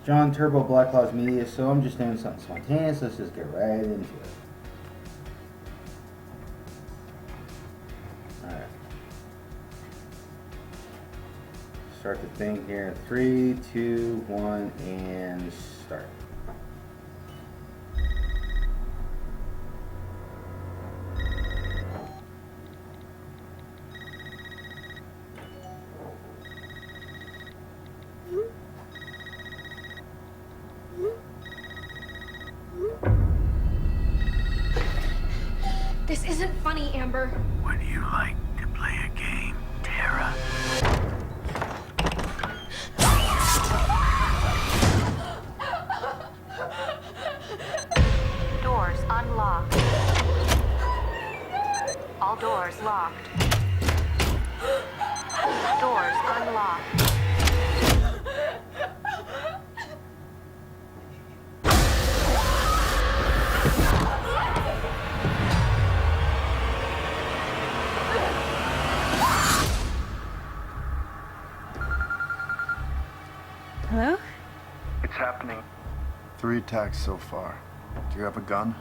John Turbo Black Claws Media, so I'm just doing something spontaneous. Let's just get right into it. Alright. Start the thing here. 3, 2, 1, and start. This isn't funny, Amber. Would you like to play a game, Tara? Doors unlocked. All doors locked. Doors unlocked. Hello? It's happening. 3 attacks so far. Do you have a gun?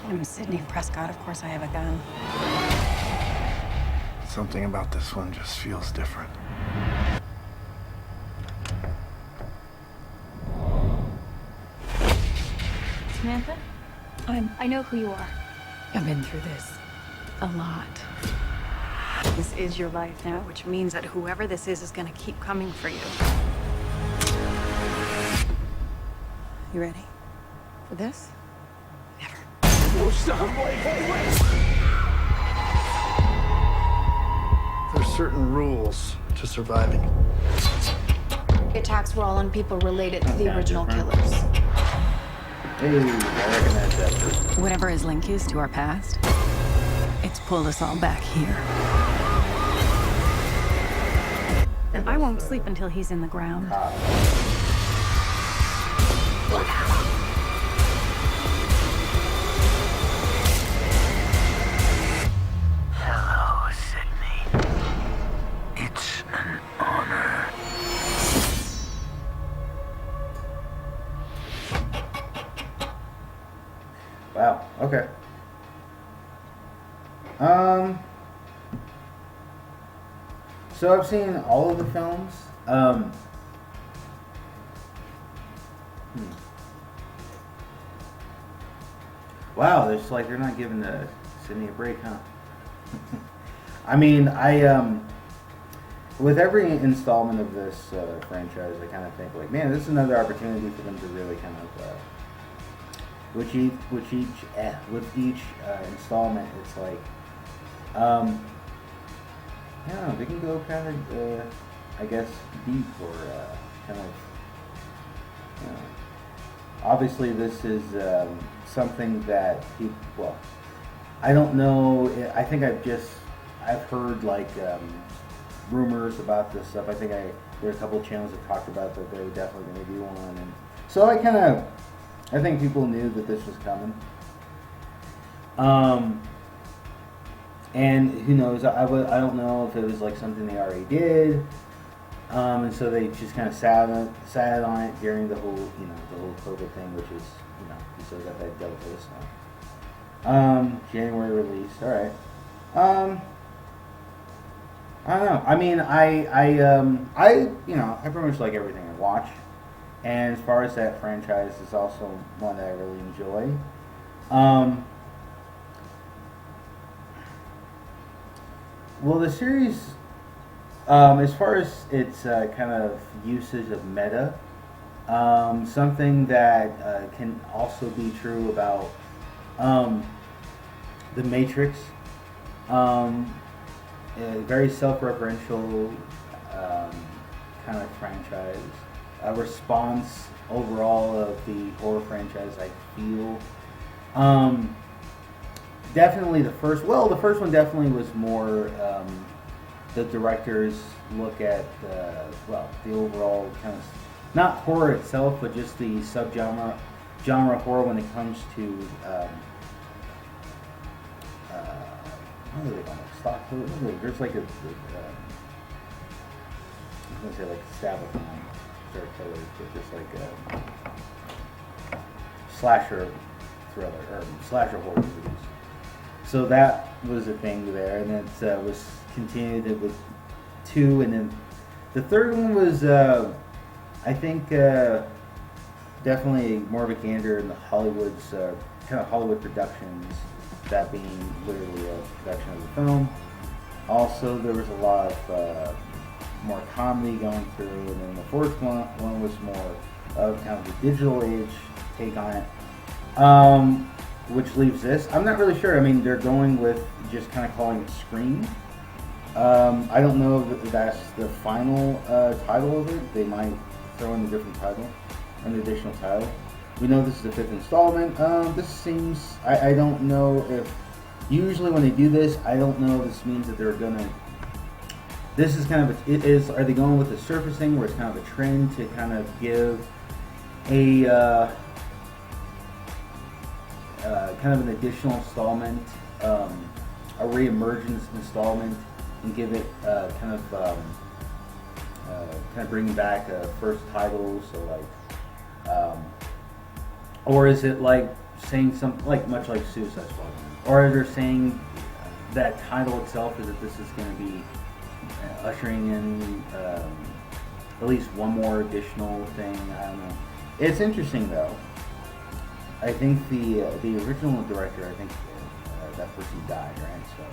I'm Sydney Prescott. Of course I have a gun. Something about this one just feels different. Samantha? I know who you are. I've been through this a lot. This is your life now, which means that whoever this is gonna keep coming for you. You ready for this? Never. Oh, stop! Wait! There's certain rules to surviving. The attacks were all on people related to the original killers. Hey, I recognize that person. Whatever his link is to our past, it's pulled us all back here. And I won't sleep until he's in the ground. Hello, Sydney. It's an honor. Wow, okay. So I've seen all of the films. Wow, it's like they're not giving the Sydney a break, huh? I mean, with every installment of this franchise, I kind of think like, man, this is another opportunity for them to really kind of, with each installment, it's like, yeah, they can go kind of, I guess, deep or kind of, you know, obviously this is something that people, well, I don't know, I think I've heard like rumors about this stuff. I think there are a couple of channels that talked about that they were definitely going to do one, and so I think people knew that this was coming. And who knows? I don't know if it was like something they already did, and so they just kind of sat on it during the whole COVID thing, which is, you still got that Delta this one. January release. All right. I don't know. I mean, I pretty much like everything I watch, and as far as that franchise, is also one that I really enjoy. Well, the series, as far as its kind of usage of meta, something that can also be true about The Matrix, a very self-referential kind of franchise, a response overall of the horror franchise, I feel. Definitely the first one definitely was more the director's look at the overall kind of, not horror itself, but just the genre horror when it comes to what do they call it? Stock food? There's like I was gonna say like Stabathon superstar killers, but just like a slasher thriller or slasher horror movies. So that was a thing there, and it was continued with 2, and then the third one was I think definitely more of a gander in the Hollywood's kind of Hollywood productions, that being literally a production of the film. Also, there was a lot of more comedy going through, and then the fourth one was more of kind of the digital age take on it, which leaves this. I'm not really sure. I mean, they're going with just kind of calling it Scream. I don't know if that's the final title of it. They might throw in a different title, an additional title. We know this is the 5th installment. This seems, I don't know if, usually when they do this, I don't know if this means that they're gonna, this is kind of, are they going with the surfacing where it's kind of a trend to kind of give a, kind of an additional installment, a re-emergence installment, and give it kind of bringing back first titles, so like, or is it like saying something like much like Suicide Squad, or are they saying that title itself is that this is going to be ushering in at least one more additional thing? I don't know. It's interesting though. I think the original director, I think that person died, right? So.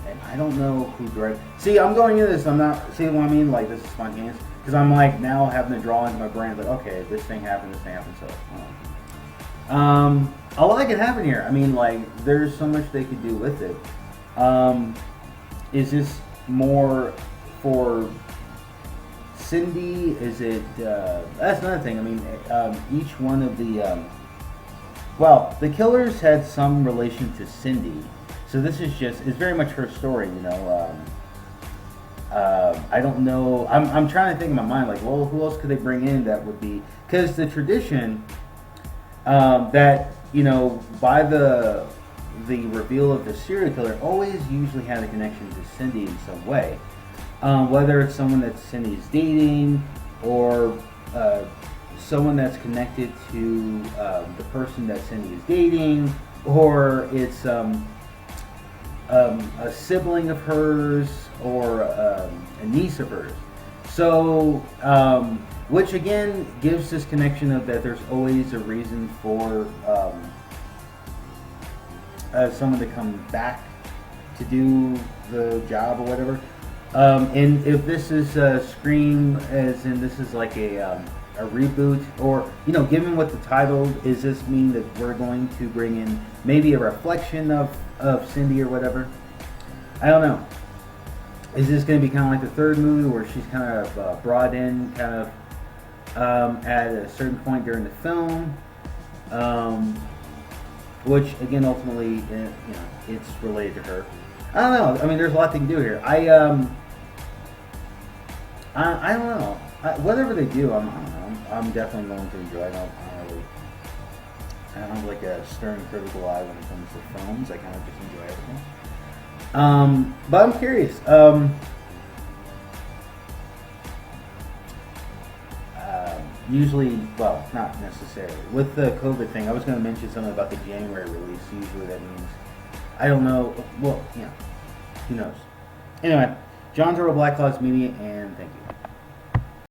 And I don't know who directed. See, I'm going into this. I'm not. See what I mean? Like, this is spontaneous because I'm like now having to draw into my brain. Like, okay, this thing happened. This thing happened. So, a lot can happen here. I mean, like, there's so much they could do with it. Is this more for Cindy? Is it? That's another thing. I mean, each one of the. Well, the killers had some relation to Cindy. So this is just, it's very much her story, you know. I don't know, I'm trying to think in my mind, like, well, who else could they bring in that would be, because the tradition that, you know, by the reveal of the serial killer always usually had a connection to Cindy in some way. Whether it's someone that Cindy's dating, or someone that's connected to the person that Cindy is dating, or it's a sibling of hers, or a niece of hers. So, which again gives this connection of that there's always a reason for someone to come back to do the job or whatever. And if this is Scream, as in this is like a reboot, or, you know, given what the title, does this mean that we're going to bring in maybe a reflection of Cindy or whatever? I don't know. Is this going to be kind of like the third movie where she's kind of brought in kind of at a certain point during the film, which again ultimately, you know, it's related to her. I don't know. I mean, there's a lot they can do here. I don't know. Whatever they do, I'm definitely going to enjoy it. I don't have like a stern critical eye when it comes to films. I kind of just enjoy everything. But I'm curious. Usually, well, not necessarily. With the COVID thing, I was going to mention something about the January release. Usually that means, I don't know. Well, you know, who knows? Anyway, John Turtle, Black Clouds Media, and thank you.